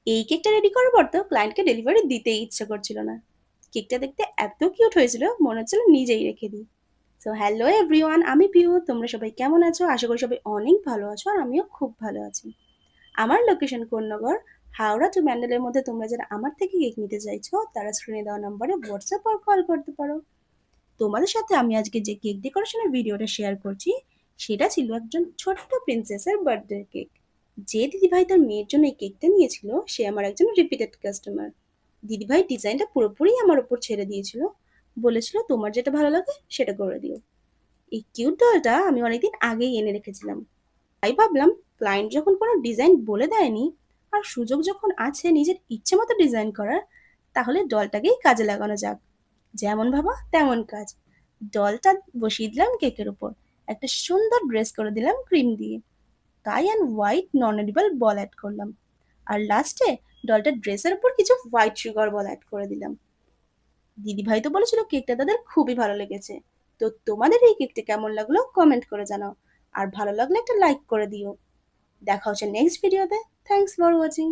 এই কেকটা রেডি করার পর তো ক্লায়েন্টকে ডেলিভারি দিতেই ইচ্ছে করছিল না। কেকটা দেখতে এত কিউট হয়েছিল, মনে হচ্ছিল নিজেই রেখে দিই। সো হ্যালো এভরিওয়ান, আমি পিহু। তোমরা সবাই কেমন আছো? আশা করি সবাই অনেক ভালো আছো, আর আমিও খুব ভালো আছি। আমার লোকেশন কোন্নগর, হাওড়া টু ব্যান্ডেলের মধ্যে। তোমরা যারা আমার থেকে কেক নিতে চাইছো তারা স্ক্রিনে দেওয়া নাম্বারে হোয়াটসঅ্যাপ আর কল করতে পারো। তোমাদের সাথে আমি আজকে যে কেক ডেকোরেশনের ভিডিওটা শেয়ার করছি, সেটা ছিল একজন ছোট্ট প্রিন্সেসের বার্থডে কেক। যে দিদিভাই তার মেয়ের জন্য এই কেকটা নিয়েছিল, সে আমার একজন রিপিটেড কাস্টমার। দিদিভাই ডিজাইনটা পুরোপুরি আমার উপর ছেড়ে দিয়েছিল, বলেছিল তোমার যেটা ভালো লাগে সেটা করে দিও। এই কিউট ডলটা আমি অনেকদিন আগেই এনে রেখেছিলাম, তাই ভাবলাম ক্লায়েন্ট যখন কোনো ডিজাইন বলে দেয়নি, আর সুযোগ যখন আছে নিজের ইচ্ছে মতো ডিজাইন করার, তাহলে ডলটাকেই কাজে লাগানো যাক। যেমন ভাবা তেমন কাজ। ডলটা বসিয়ে দিলাম কেকের উপর, একটা সুন্দর ড্রেস করে দিলাম ক্রিম দিয়ে, sky and white non edible ball add করলাম, আর লাস্টে ডলটার ড্রেসের উপর কিছু হোয়াইট সুগার বল অ্যাড করে দিলাম। দিদিভাই তো বলেছিল কেকটা তাদের খুবই ভালো লেগেছে। তো তোমাদের এই কেকটা কেমন লাগলো কমেন্ট করে জানাও, আর ভালো লাগলে একটা লাইক করে দিও। দেখা হচ্ছে নেক্সট ভিডিওতে। Thanks for watching.